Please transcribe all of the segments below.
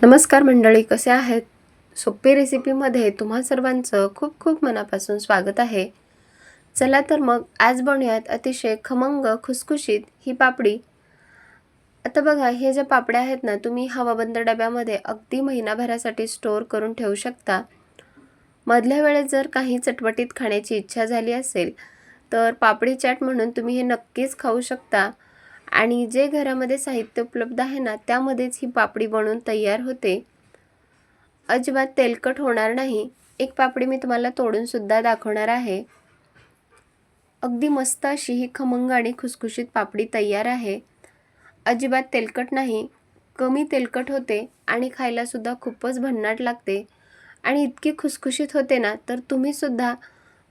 नमस्कार मंडळी, कसे आहेत? सोपी रेसिपीमध्ये तुम्हा सर्वांचं खूप खूप मनापासून स्वागत आहे. चला तर मग आज बनवूयात अतिशय खमंग खुसखुशीत ही पापडी. आता बघा, हे ज्या पापड्या आहेत ना, तुम्ही हवाबंद डब्यामध्ये अगदी महिनाभरासाठी स्टोअर करून ठेवू शकता. मधल्या वेळेत जर काही चटपटीत खाण्याची इच्छा झाली असेल तर पापडी चाट म्हणून तुम्ही हे नक्कीच खाऊ शकता. आणि जे घरामध्ये साहित्य उपलब्ध आहे ना, त्यामध्येच ही पापडी बनवून तयार होते. अजिबात तेलकट होणार नाही. एक पापडी मी तुम्हाला तोडून सुद्धा दाखवणार आहे. अगदी मस्त अशी ही खमंग आणि खुसखुशीत पापडी तयार आहे. अजिबात तेलकट नाही, कमी तेलकट होते आणि खायला सुद्धा खूपच भन्नाट लागते आणि इतकी खुसखुशीत होते ना, तर तुम्ही सुद्धा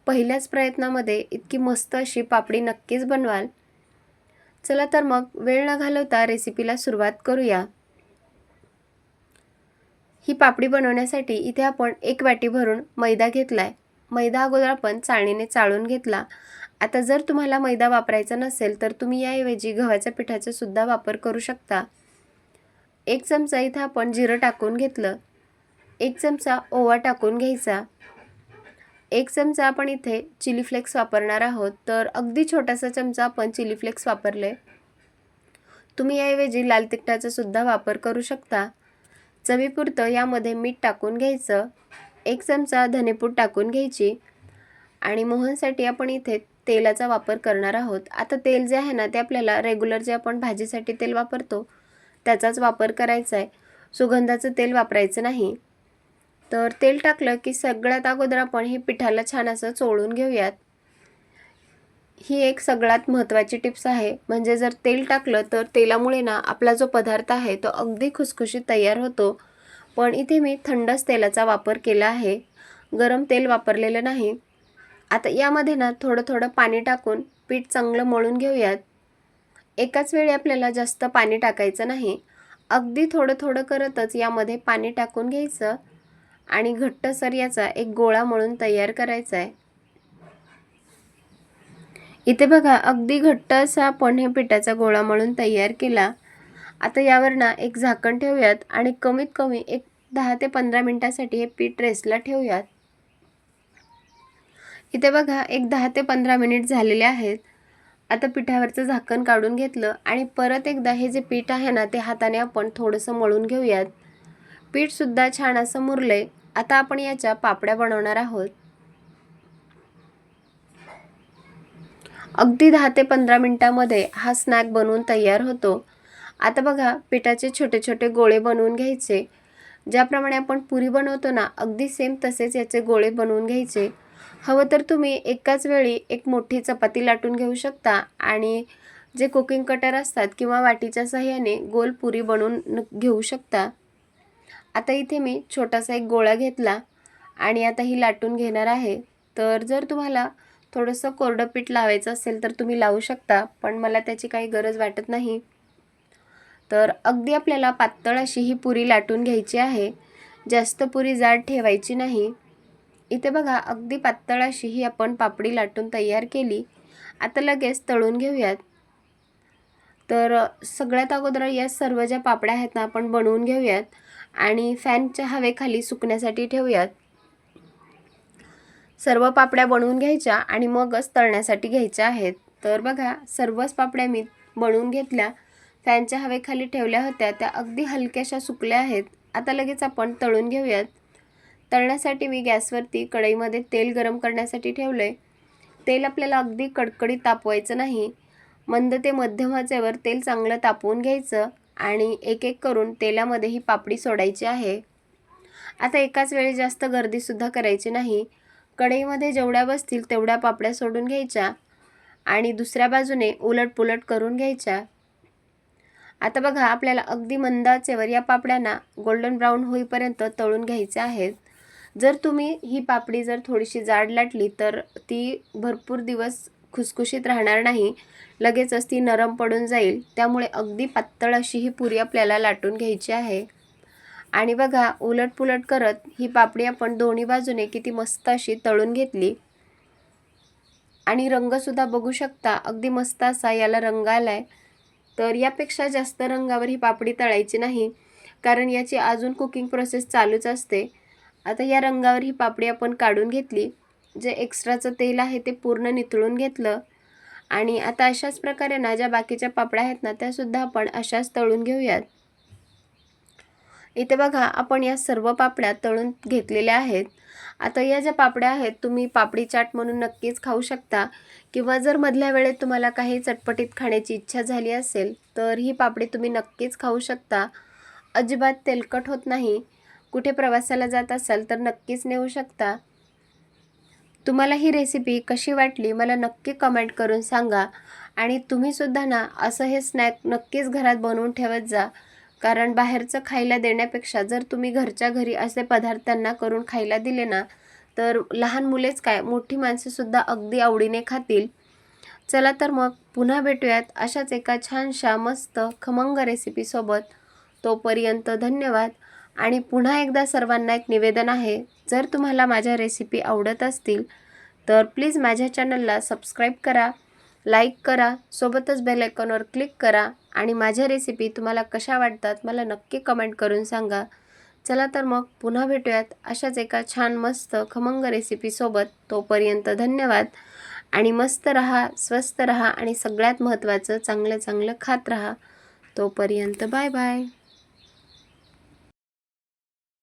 पहिल्याच प्रयत्नामध्ये इतकी मस्त अशी पापडी नक्कीच बनवाल. चला तर मग वेळ न घालवता रेसिपीला सुरुवात करूया. ही पापडी बनवण्यासाठी इथे आपण 1 वाटी भरून मैदा घेतलाय. मैदा अगोदर आपण चाळणीने चाळून घेतला. आता जर तुम्हाला मैदा वापरायचा नसेल तर तुम्ही याऐवजी गव्हाच्या पिठाचा सुद्धा वापर करू शकता. 1 चमचा इथे आपण जिरं टाकून घेतलं. 1 चमचा ओवा टाकून घ्यायचा. 1 चमचा आपण इथे चिली फ्लेक्स वापरणार आहोत, तर अगदी छोटासा चमचा आपण चिली फ्लेक्स वापरले. तुम्ही याऐवजी लाल तिखटाचा सुद्धा वापर करू शकता. चवीपुरतं यामध्ये मीठ टाकून घ्यायचं. 1 चमचा धनेपूड टाकून घ्यायची आणि मोहनसाठी आपण इथे तेलाचा वापर करणार आहोत. आता तेल जे आहे ना, ते आपल्याला रेग्युलर जे आपण भाजीसाठी तेल वापरतो त्याचाच वापर करायचा आहे. सुगंधाचं तेल वापरायचं नाही. तर तेल टाकलं की सगळ्यात अगोदर आपण हे पिठाला छान असं चोळून घेऊयात. ही एक सगळ्यात महत्त्वाची टिप्स आहे. म्हणजे जर तेल टाकलं तर तेलामुळे ना आपला जो पदार्थ आहे तो अगदी खुसखुशीत तयार होतो. पण इथे मी थंडच तेलाचा वापर केला आहे, गरम तेल वापरलेलं नाही. आता यामध्ये ना थोडं थोडं पाणी टाकून पीठ चांगलं मळून घेऊयात. एकाच वेळी आपल्याला जास्त पाणी टाकायचं नाही. अगदी थोडं थोडं करतच यामध्ये पाणी टाकून घ्यायचं आणि घट्टसर याचा एक गोळा मळून तयार करायचा आहे. इथे बघा, अगदी घट्ट असा आपण हे पिठाचा गोळा मळून तयार केला. आता यावर ना एक झाकण ठेवूयात आणि कमीत कमी एक 10 ते 15 मिनिटांसाठी हे पीठ रेस्टला ठेवूयात. इथे बघा, एक 10 ते 15 मिनिट झालेले आहेत. आता पिठावरचं झाकण काढून घेतलं आणि परत एकदा हे जे पीठ आहे ना, ते हाताने आपण थोडंसं मळून घेऊयात. पीठ सुद्धा छान असं मुरलंय. आता आपण याच्या पापड्या बनवणार आहोत. अगदी 10 ते 15 मिनिटांमध्ये हा स्नॅक बनवून तयार होतो. आता बघा, पिठाचे छोटे छोटे गोळे बनवून घ्यायचे. ज्याप्रमाणे आपण पुरी बनवतो ना, अगदी सेम तसेच याचे गोळे बनवून घ्यायचे. हवं तर तुम्ही एकाच वेळी एक मोठी चपाती लाटून घेऊ शकता आणि जे कुकिंग कटर असतात किंवा वाटीच्या साहाय्याने गोल पुरी बनवून घेऊ शकता. आता इथे मी छोटासा एक गोळा घेतला आणि आता ही लाटून घेणार आहे. तर जर तुम्हाला थोडंसं कोरडं पीठ लावायचं असेल तर तुम्ही लावू शकता, पण मला त्याची काही गरज वाटत नाही. तर अगदी आपल्याला पातळ अशी ही पुरी लाटून घ्यायची आहे. जास्त पुरी जाड ठेवायची नाही. इथे बघा, अगदी पातळ अशी ही आपण पापडी लाटून तयार केली. आता लगेच तळून घेऊयात. तर सगळ्यात अगोदर या सर्व ज्या पापड्या आहेत ना, आपण बनवून घेऊयात आणि फॅनच्या हवेखाली सुकण्यासाठी ठेवूयात. सर्व पापड्या बनवून घ्यायच्या आणि मगच तळण्यासाठी घ्यायच्या आहेत. तर बघा, सर्वच पापड्या मी बनवून घेतल्या. फॅनच्या हवेखाली ठेवल्या होत्या, त्या अगदी हलक्याशा सुकल्या आहेत. आता लगेच आपण तळून घेऊयात. तळण्यासाठी मी गॅसवरती कढईमध्ये तेल गरम करण्यासाठी ठेवलंय. तेल आपल्याला अगदी कडकडीत तापवायचं नाही. मंद ते मध्यम आचेवर तेल चांगलं तापवून घ्यायचं आणि एक एक करून तेलामध्ये ही पापडी सोडायची आहे. आता एकाच वेळी जास्त गर्दीसुद्धा करायची नाही. कढईमध्ये जेवढ्या बसतील तेवढ्या पापड्या सोडून घ्यायच्या आणि दुसऱ्या बाजूने उलटपुलट करून घ्यायच्या. आता बघा, आपल्याला अगदी मंद आचेवर या पापड्यांना गोल्डन ब्राऊन होईपर्यंत तळून घ्यायचे आहेत. जर तुम्ही ही पापडी जर थोडीशी जाड लाटली तर ती भरपूर दिवस खुसखुशीत राहणार नाही. लगेचच ती नरम पडून जाईल. त्यामुळे अगदी पातळ अशी ही पुरी आपल्याला लाटून घ्यायची आहे. आणि बघा, उलटपुलट करत ही पापडी आपण दोन्ही बाजूने किती मस्त अशी तळून घेतली आणि रंगसुद्धा बघू शकता, अगदी मस्त असा याला रंग आलाय. तर यापेक्षा जास्त रंगावर ही पापडी तळायची नाही. कारण याची अजून कुकिंग प्रोसेस चालूच असते. आता या रंगावर ही पापडी आपण काढून घेतली. जे एक्स्ट्राचं तेल आहे ते पूर्ण निथळून घेतलं आणि आता अशाच प्रकारे ना ज्या बाकीच्या पापड्या आहेत ना त्यासुद्धा आपण अशाच तळून घेऊयात. इथे बघा आपण या सर्व पापड्या तळून घेतलेल्या आहेत. आता या ज्या पापड्या आहेत तुम्ही पापडी चाट म्हणून नक्कीच खाऊ शकता किंवा जर मधल्या वेळेत तुम्हाला काही चटपटीत खाण्याची इच्छा झाली असेल तर ही पापडी तुम्ही नक्कीच खाऊ शकता. अजिबात तेलकट होत नाही. कुठे प्रवासाला जात असाल तर नक्कीच नेऊ शकता. तुम्हाला ही रेसिपी कशी वाटली मला नक्की कमेंट करून सांगा आणि तुम्हीसुद्धा ना असं हे स्नॅक नक्कीच घरात बनवून ठेवत जा. कारण बाहेरचं खायला देण्यापेक्षा जर तुम्ही घरच्या घरी असे पदार्थ त्यांना करून खायला दिले ना तर लहान मुलेच काय मोठी माणसेसुद्धा अगदी आवडीने खातील. चला तर मग पुन्हा भेटूयात अशाच एका छानशा मस्त खमंग रेसिपीसोबत. तोपर्यंत धन्यवाद. आणि पुन्हा एकदा सर्वांना एक निवेदन आहे, जर तुम्हाला माझ्या रेसिपी आवडत असतील तर प्लीज माझ्या चॅनलला सबस्क्राईब करा, लाईक करा, सोबतच बेल आयकॉनवर क्लिक करा आणि माझ्या रेसिपी तुम्हाला कशा वाटतात मला नक्की कमेंट करून सांगा. चला तर मग पुन्हा भेटूयात अशाच एका छान मस्त खमंग रेसिपीसोबत. तोपर्यंत धन्यवाद आणि मस्त रहा, स्वस्त रहा आणि सगळ्यात महत्त्वाचं चांगलं चांगलं खात रहा. तोपर्यंत बाय बाय.